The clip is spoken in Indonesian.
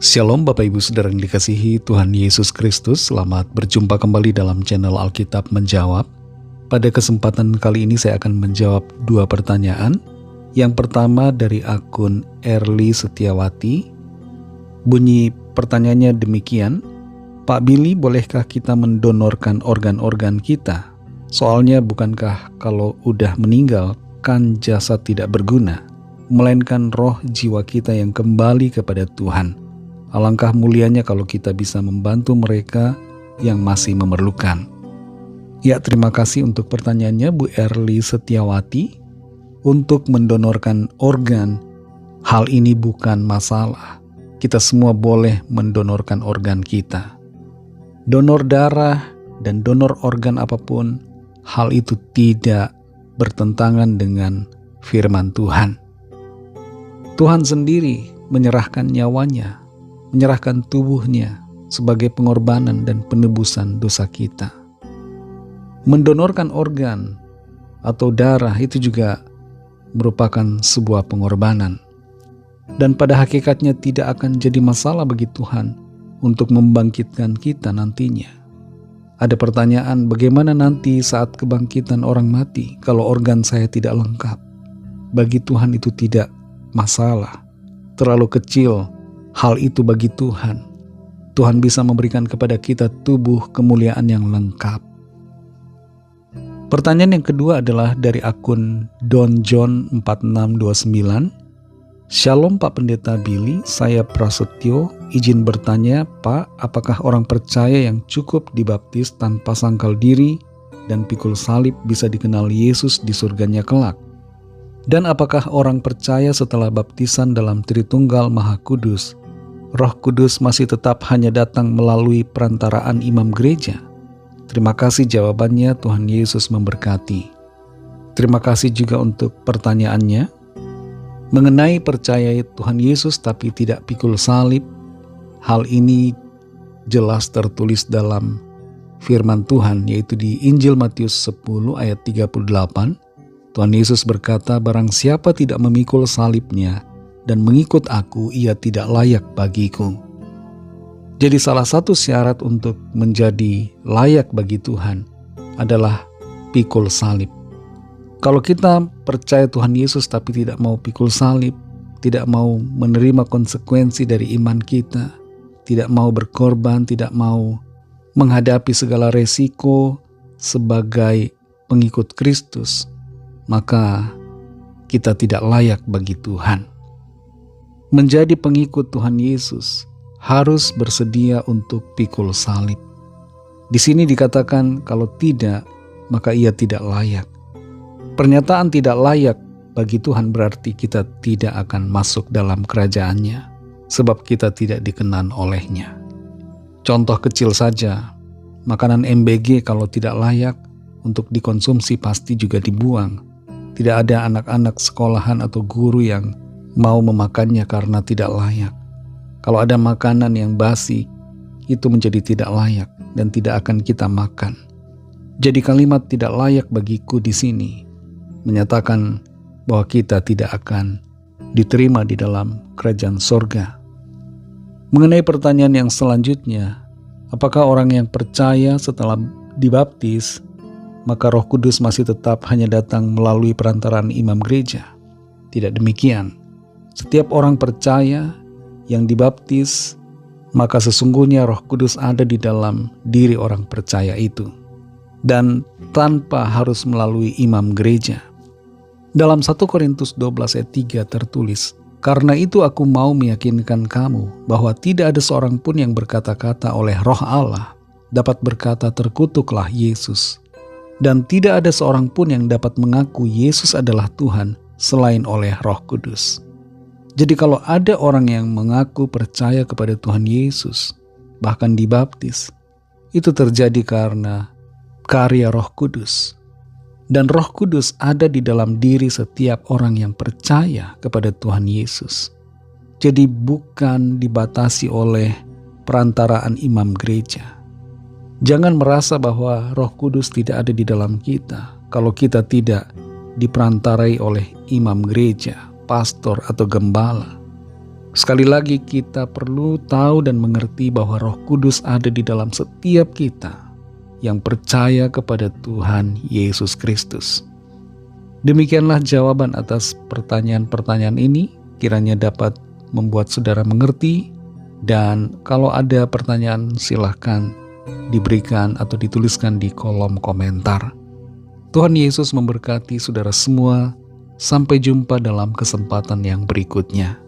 Shalom Bapak Ibu Saudara yang dikasihi Tuhan Yesus Kristus. Selamat berjumpa kembali dalam channel Alkitab Menjawab. Pada kesempatan kali ini saya akan menjawab dua pertanyaan. Yang pertama dari akun Erli Setiawati. Bunyi pertanyaannya demikian, Pak Billy, bolehkah kita mendonorkan organ-organ kita? Soalnya bukankah kalau udah meninggal kan jasad tidak berguna, melainkan roh jiwa kita yang kembali kepada Tuhan. Alangkah mulianya kalau kita bisa membantu mereka yang masih memerlukan. Ya, terima kasih untuk pertanyaannya Bu Erli Setiawati. Untuk mendonorkan organ, hal ini bukan masalah. Kita semua boleh mendonorkan organ kita. Donor darah dan donor organ apapun, hal itu tidak bertentangan dengan firman Tuhan. Tuhan sendiri menyerahkan nyawanya, menyerahkan tubuhnya sebagai pengorbanan dan penebusan dosa kita. Mendonorkan organ atau darah itu juga merupakan sebuah pengorbanan. Dan pada hakikatnya tidak akan jadi masalah bagi Tuhan untuk membangkitkan kita nantinya. Ada pertanyaan, bagaimana nanti saat kebangkitan orang mati kalau organ saya tidak lengkap? Bagi Tuhan itu tidak masalah. Terlalu kecil hal itu bagi Tuhan. Tuhan bisa memberikan kepada kita tubuh kemuliaan yang lengkap. Pertanyaan yang kedua adalah dari akun Don John 4629. Shalom Pak Pendeta Billy, saya Prasetyo, izin bertanya Pak, apakah orang percaya yang cukup dibaptis tanpa sangkal diri dan pikul salib bisa dikenal Yesus di surganya kelak? Dan apakah orang percaya setelah baptisan dalam Tritunggal Maha Kudus, Roh Kudus masih tetap hanya datang melalui perantaraan imam gereja? Terima kasih jawabannya, Tuhan Yesus memberkati. Terima kasih juga untuk pertanyaannya. Mengenai percaya Tuhan Yesus tapi tidak pikul salib, hal ini jelas tertulis dalam firman Tuhan, yaitu di Injil Matius 10 ayat 38. Tuhan Yesus berkata, barang siapa tidak memikul salibnya dan mengikut aku, ia tidak layak bagiku. Jadi salah satu syarat untuk menjadi layak bagi Tuhan adalah pikul salib. Kalau kita percaya Tuhan Yesus tapi tidak mau pikul salib, tidak mau menerima konsekuensi dari iman kita, tidak mau berkorban, tidak mau menghadapi segala resiko sebagai pengikut Kristus, maka kita tidak layak bagi Tuhan. Menjadi pengikut Tuhan Yesus harus bersedia untuk pikul salib. Di sini dikatakan kalau tidak, maka ia tidak layak. Pernyataan tidak layak bagi Tuhan berarti kita tidak akan masuk dalam kerajaan-Nya, sebab kita tidak dikenan oleh-Nya. Contoh kecil saja, makanan MBG kalau tidak layak untuk dikonsumsi pasti juga dibuang. Tidak ada anak-anak sekolahan atau guru yang mau memakannya karena tidak layak. Kalau ada makanan yang basi, itu menjadi tidak layak dan tidak akan kita makan. Jadi kalimat tidak layak bagiku di sini menyatakan bahwa kita tidak akan diterima di dalam kerajaan sorga. Mengenai pertanyaan yang selanjutnya, apakah orang yang percaya setelah dibaptis, maka Roh Kudus masih tetap hanya datang melalui perantaraan imam gereja? Tidak demikian. Setiap orang percaya yang dibaptis, maka sesungguhnya Roh Kudus ada di dalam diri orang percaya itu, dan tanpa harus melalui imam gereja. Dalam 1 Korintus 12 ayat 3 tertulis, karena itu aku mau meyakinkan kamu bahwa tidak ada seorang pun yang berkata-kata oleh Roh Allah dapat berkata terkutuklah Yesus, dan tidak ada seorang pun yang dapat mengaku Yesus adalah Tuhan selain oleh Roh Kudus. Jadi kalau ada orang yang mengaku percaya kepada Tuhan Yesus, bahkan dibaptis, itu terjadi karena karya Roh Kudus. Dan Roh Kudus ada di dalam diri setiap orang yang percaya kepada Tuhan Yesus. Jadi bukan dibatasi oleh perantaraan imam gereja. Jangan merasa bahwa Roh Kudus tidak ada di dalam kita kalau kita tidak diperantarai oleh imam gereja, pastor atau gembala. Sekali lagi kita perlu tahu dan mengerti bahwa Roh Kudus ada di dalam setiap kita yang percaya kepada Tuhan Yesus Kristus. Demikianlah jawaban atas pertanyaan-pertanyaan ini, kiranya dapat membuat saudara mengerti, dan kalau ada pertanyaan silahkan diberikan atau dituliskan di kolom komentar. Tuhan Yesus memberkati saudara semua. Sampai jumpa dalam kesempatan yang berikutnya.